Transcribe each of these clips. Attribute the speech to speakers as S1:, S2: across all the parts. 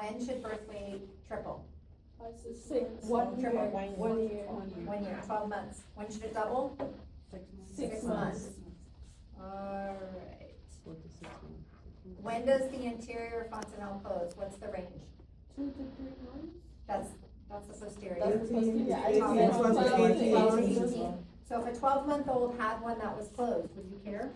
S1: when should birth weight triple?
S2: 1 year,
S1: Triple.
S2: 1 year.
S1: 1 year, 12 months. When should it double?
S2: 6 months.
S1: Alright. When does the anterior fontanelle close? What's the range?
S2: 2 to 3 months.
S1: That's the posterior.
S2: That's the posterior.
S1: Yeah,
S2: Yeah,
S1: it's
S2: 12 to
S1: 12 to
S2: 18.
S1: 18. So if a 12-month-old had one that was closed, would you care?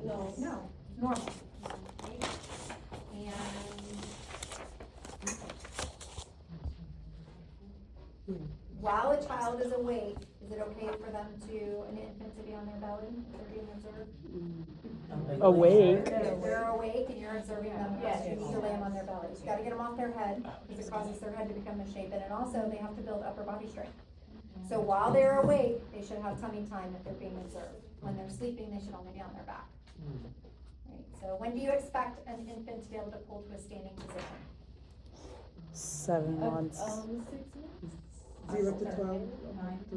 S2: No.
S1: No, normal. Right? And while a child is awake, is it okay for them an infant to be on their belly if they're being observed?
S3: Awake.
S1: If they're awake and you're observing them, yes, you need to lay them on their bellies. You gotta get them off their head, because it causes their head to become misshapen, and also they have to build upper body strength. So while they're awake, they should have tummy time if they're being observed. When they're sleeping, they should only be on their back. Right, so when do you expect an infant to be able to pull to a standing position?
S3: 7 months.
S2: 6 months.
S4: 0 to 12.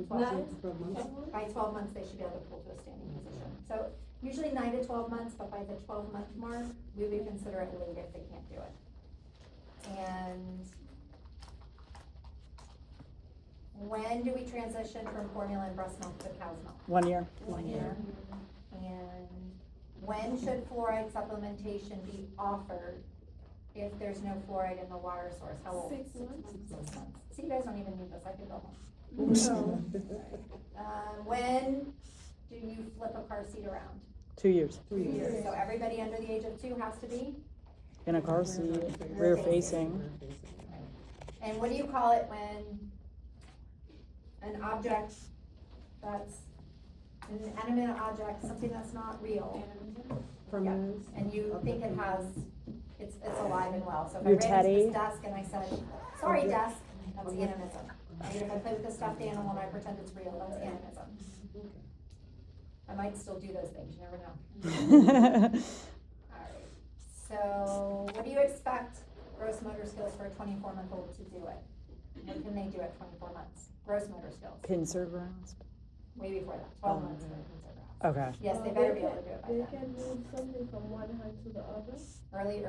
S1: 12
S4: months.
S1: By 12 months, they should be able to pull to a standing position. So usually 9 to 12 months, but by the 12-month mark, we would consider it late if they can't do it. And when do we transition from formula and breast milk to cow's milk?
S3: 1 year.
S1: 1 year. And when should fluoride supplementation be offered if there's no fluoride in the water source? How old?
S2: 6 months.
S1: 6 months. See, you guys don't even need this, I could go home.
S2: No.
S1: When do you flip a car seat around?
S3: 2 years.
S4: 2 years.
S1: So everybody under the age of 2 has to be?
S3: In a car seat, rear facing.
S1: And what do you call it when an object that's an inanimate object, something that's not real? Yeah, and you think it has, it's alive and well. So if I
S3: Your
S1: ran into
S3: teddy?
S1: this desk and I said, sorry desk, that's animism. Right? If I play with a stuffed animal and I pretend it's real, that's animism. I might still do those things, you never know. Alright, so what do you expect gross motor skills for a 24-month-old to do it? What can they do at 24 months? Gross motor skills,
S3: Pincer grasp.
S1: way before that, 12 months for pincer grasp.
S3: Okay.
S1: Yes, they better be able to do it by
S2: They
S1: then.
S2: can move something from one hand to the other.
S1: Early,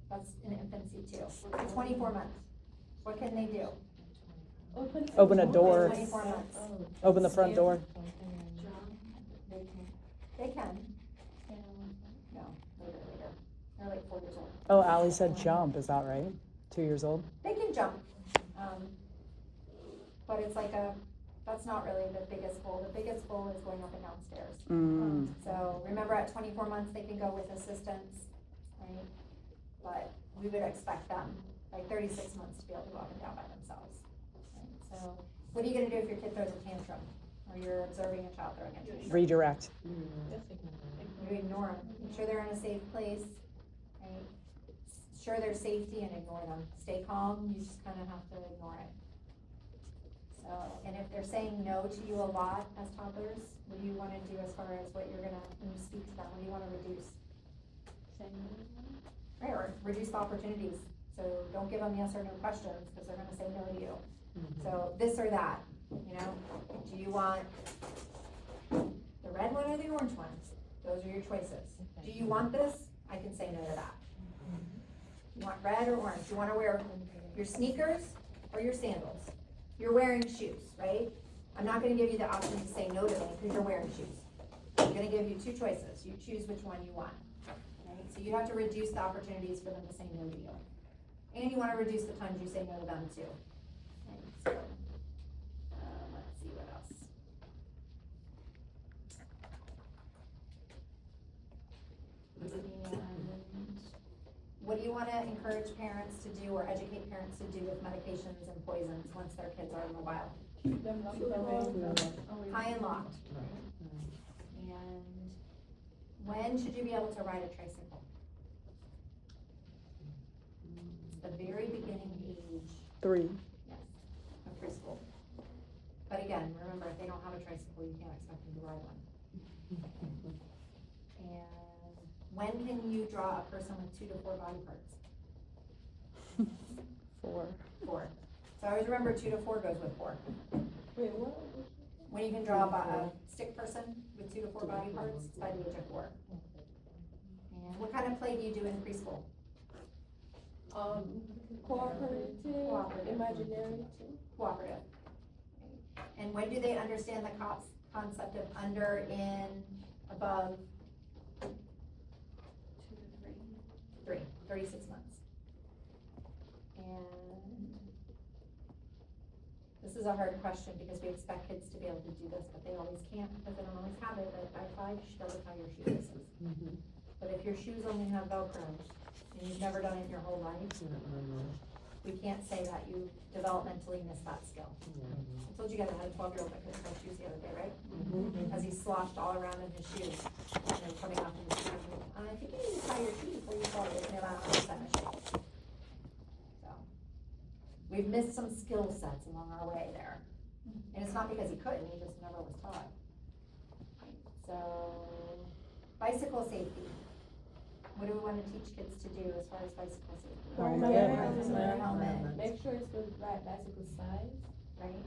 S1: that's in infancy too. At 24 months, what can they do?
S3: Open a door.
S1: 24 months.
S3: Open the front door.
S1: They can. No, later. They're like 4 years old.
S3: Oh, Allie said jump. Is that right? 2 years old?
S1: They can jump. But it's like that's not really the biggest goal. The biggest goal is going up and down stairs. So remember at 24 months, they can go with assistance, right? But we would expect them, like 36 months, to be able to go up and down by themselves. Right? So what are you gonna do if your kid throws a tantrum? Or you're observing a child throwing a tantrum?
S3: Redirect.
S1: You ignore them. Make sure they're in a safe place, right? Ensure their safety and ignore them. Stay calm, you just kind of have to ignore it. So, and if they're saying no to you a lot as toddlers, what do you want to do as far as what you're gonna, when you speak to them, what do you want to reduce? Right, or reduce the opportunities. So don't give them yes or no questions, because they're gonna say no to you. So this or that, you know, do you want the red one or the orange one? Those are your choices. Do you want this? I can say no to that. You want red or orange? You wanna wear your sneakers or your sandals? You're wearing shoes, right? I'm not gonna give you the option to say no to me because you're wearing shoes. I'm gonna give you 2 choices. You choose which one you want, right? So you have to reduce the opportunities for them to say no to you. And you wanna reduce the times you say no to them too. Okay, so, let's see what else. And what do you want to encourage parents to do or educate parents to do with medications and poisons once their kids are in the wild?
S2: Keep them locked away.
S1: High and locked. And when should you be able to ride a tricycle? The very beginning age.
S3: 3.
S1: Yes, of preschool. But again, remember, if they don't have a tricycle, you can't expect them to ride one. And when can you draw a person with 2 to 4 body parts?
S3: 4.
S1: 4. So always remember 2 to 4 goes with 4.
S2: Wait, what?
S1: When you can draw a stick person with 2 to 4 body parts, it's by the age of 4. And what kind of play do you do in preschool?
S2: Cooperative,
S1: Cooperative.
S2: imaginary too.
S1: Cooperative. And when do they understand the concept of under, in, above?
S4: 2 to 3.
S1: 36 months. And this is a hard question because we expect kids to be able to do this, but they always can't because they don't always have it. But by 5, you should be able to tie your shoelaces. But if your shoes only have Velcro and you've never done it your whole life, we can't say that you developmentally missed that skill. I told you guys I had a 12-year-old that couldn't tie shoes the other day, right? As he sloshed all around in his shoes and then coming off in his shoes. I think you need to tie your shoes before you fall. They didn't allow us to tie my shoes. So we've missed some skill sets along our way there. And it's not because he couldn't, he just never was taught. So bicycle safety. What do we want to teach kids to do as far as bicycle safety?
S3: Helmet.
S1: Wear a helmet,
S2: Make sure it's the right bicycle size.
S1: right?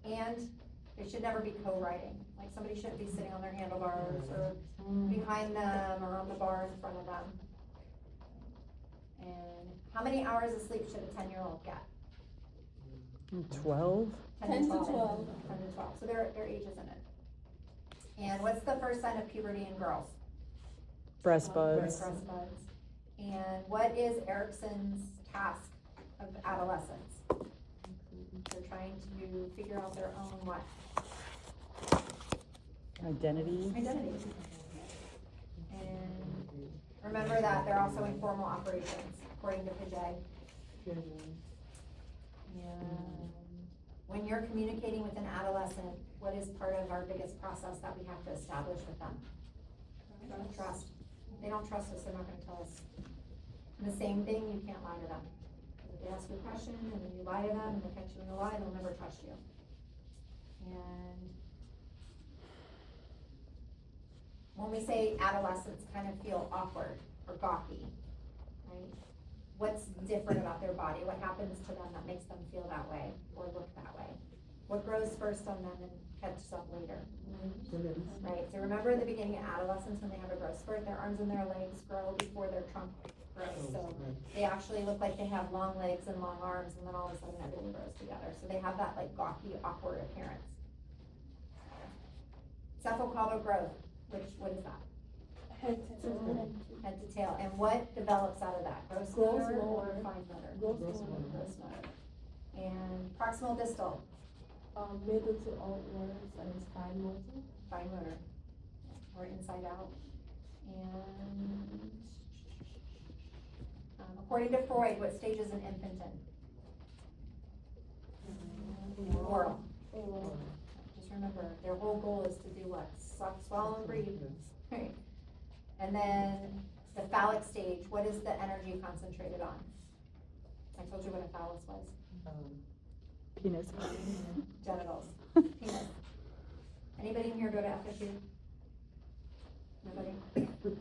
S1: And they should never be co-riding. Like somebody shouldn't be sitting on their handlebars or behind them or on the bar in front of them. And how many hours of sleep should a 10-year-old get?
S3: 12?
S2: 10 to 12.
S1: 10 to 12. So there are ages in it. And what's the first sign of puberty in girls?
S3: Breast buds.
S1: Breast buds. And what is Erickson's task of adolescents? They're trying to figure out their own what?
S3: Identity.
S1: Identity. And remember that they're also informal operations, according to Pajay. And when you're communicating with an adolescent, what is part of our biggest process that we have to establish with them? Trust. They don't trust us, they're not gonna tell us. And the same thing, you can't lie to them. If they ask you a question and then you lie to them and they catch you in a lie, they'll never trust you. And when we say adolescents kind of feel awkward or gawky, right? What's different about their body? What happens to them that makes them feel that way or look that way? What grows first on them and catches up later? Right, so remember in the beginning of adolescence when they have a growth spurt, their arms and their legs grow before their trunk grows. So they actually look like they have long legs and long arms, and then all of a sudden everything grows together. So they have that like gawky, awkward appearance. Cephalocaudal growth, what is that?
S2: Head to toe.
S1: Head to tail. And what develops out of that? Gross
S2: Gross
S1: motor or
S2: motor.
S1: fine motor?
S2: Gross motor.
S1: Gross motor. And proximal distal,
S2: Middle to outwards and it's fine motor.
S1: fine motor, or inside out. And according to Freud, what stage is an infant in? Oral. Just remember, their whole goal is to do what? Suck, swallow, and breathe. Right. And then the phallic stage, what is the energy concentrated on? I told you what a phallus was.
S3: Penis.
S1: Genitals. Penis. Anybody in here go to FSU? Nobody?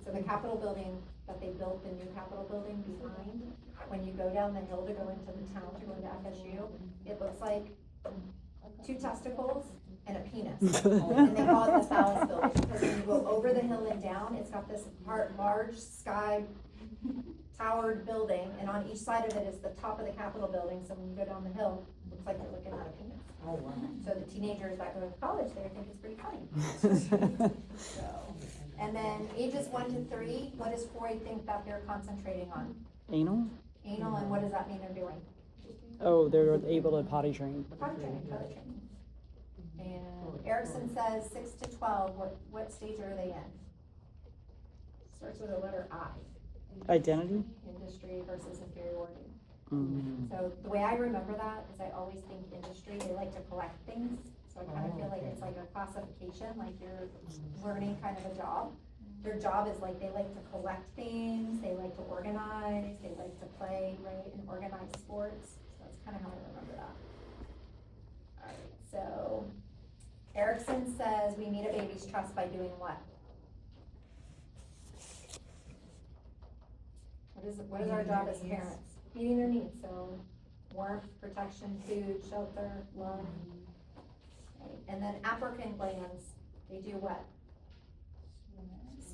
S1: So the Capitol building that they built, the new Capitol building behind, when you go down the hill to go into the town to go into FSU, it looks like 2 testicles and a penis. And they call it the phallus building because when you go over the hill and down, it's got this large sky towered building, and on each side of it is the top of the Capitol building. So when you go down the hill, it looks like you're looking at a penis.
S5: Oh, wow.
S1: So the teenagers that go to college there think it's pretty funny. So, and then ages 1 to 3, what does Freud think that they're concentrating on?
S3: Anal?
S1: Anal, and what does that mean they're doing?
S3: Oh, they're able to potty train.
S1: Potty training, potty training. And Erickson says 6 to 12, what stage are they in? Starts with a letter I.
S3: Identity?
S1: Industry versus inferiority.
S3: Mm.
S1: So the way I remember that is I always think industry, they like to collect things. So I kind of feel like it's like a classification, like you're learning kind of a job. Their job is like, they like to collect things, they like to organize, they like to play, right, and organize sports. So that's kind of how I remember that. All right, so Erickson says we meet a baby's trust by doing what? What is our job as parents? Meeting their needs, so warmth, protection, food, shelter, love. Right. And then African glands, they do what?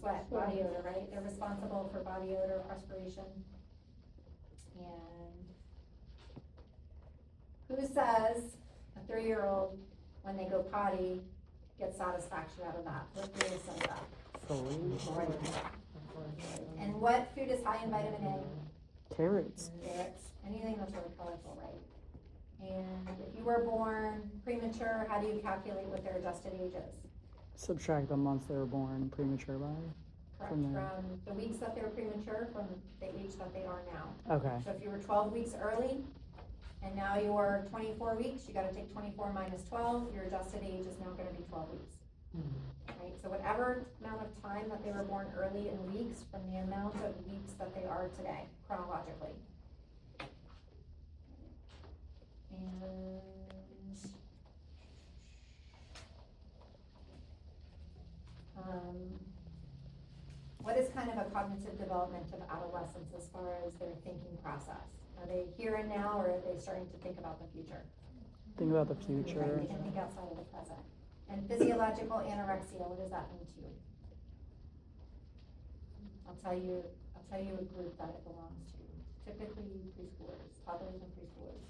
S1: Sweat, body odor, right? They're responsible for body odor, perspiration. And who says a 3-year-old, when they go potty, gets satisfaction out of that? What food says that?
S3: Food.
S1: And what food is high in vitamin A?
S3: Carrots.
S1: Carrots. Anything that's really colorful, right? And if you were born premature, how do you calculate what their adjusted age is?
S3: Subtract the months they were born premature by.
S1: Correct,
S3: From there.
S1: from the weeks that they were premature, from the age that they are now.
S3: Okay.
S1: So if you were 12 weeks early, and now you're 24 weeks, you gotta take 24 minus 12, your adjusted age is now gonna be 12 weeks. Right, so whatever amount of time that they were born early in weeks, from the amount of weeks that they are today, chronologically. And what is kind of a cognitive development of adolescents as far as their thinking process? Are they here and now, or are they starting to think about the future?
S3: Think about the future.
S1: Right, they can think outside of the present. And physiological anorexia, what does that mean to you? I'll tell you a group that it belongs to. Typically preschoolers, toddlers and preschoolers.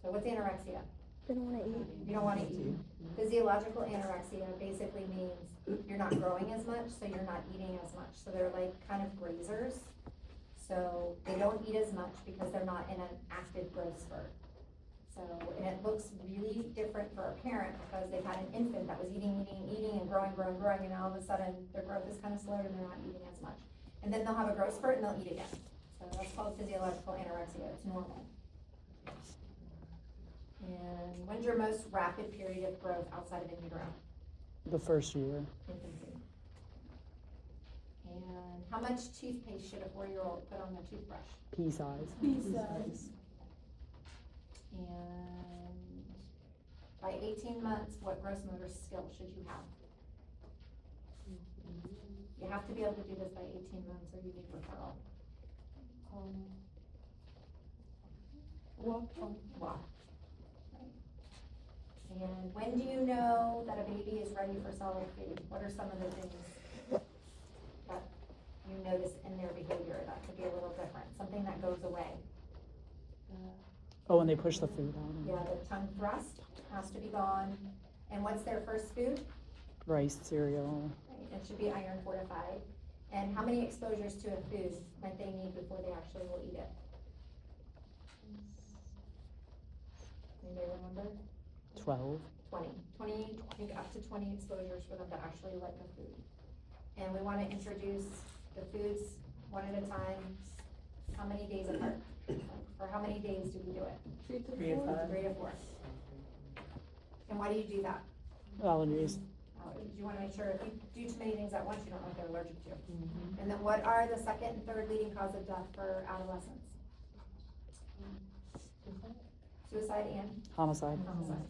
S1: So what's anorexia?
S2: They don't wanna eat.
S1: You don't wanna eat. Physiological anorexia basically means you're not growing as much, so you're not eating as much. So they're like kind of grazers. So they don't eat as much because they're not in an active growth spurt. So, and it looks really different for a parent because they've had an infant that was eating and growing, and all of a sudden their growth is kind of slowed and they're not eating as much. And then they'll have a growth spurt and they'll eat again. So that's called physiological anorexia. It's normal. And when's your most rapid period of growth outside of in utero?
S3: The first year.
S1: Infancy. And how much toothpaste should a 4-year-old put on their toothbrush?
S3: Pea size.
S2: Pea-size.
S1: And by 18 months, what gross motor skill should you have? You have to be able to do this by 18 months or you need referral.
S2: Walk.
S1: Walk. Right. And when do you know that a baby is ready for solid food? What are some of the things that you notice in their behavior that could be a little different? Something that goes away.
S3: Oh, when they push the food out.
S1: Yeah, the tongue thrust has to be gone. And what's their first food?
S3: Rice, cereal.
S1: Right, it should be iron fortified. And how many exposures to a food might they need before they actually will eat it? Anybody remember?
S3: 12.
S1: 20, I think up to 20 exposures for them to actually like the food. And we want to introduce the foods one at a time. How many days apart? Or how many days do we do it?
S2: 3 to
S4: 3 to
S2: 4.
S4: 5.
S1: 3 to 4. And why do you do that?
S3: Allergies.
S1: You want to make sure if you do too many things at once, you don't know if they're allergic to. And then what are the second and third leading cause of death for adolescents? Suicide and
S3: Homicide.
S1: homicide.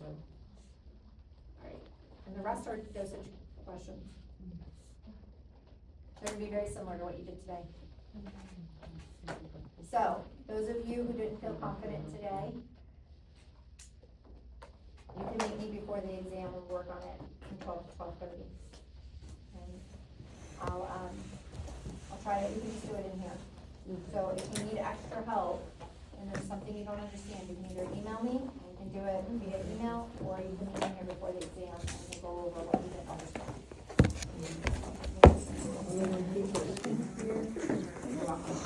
S1: Alright, and the rest are dosage questions. They're gonna be very similar to what you did today. So, those of you who didn't feel confident today, you can meet me before the exam and work on it from 12 to 12:30. And I'll try to, you can just do it in here. So if you need extra help, and there's something you don't understand, you can either email me, and you can do it via email, or you can meet me here before the exam, and we'll go over what you didn't understand. You're welcome.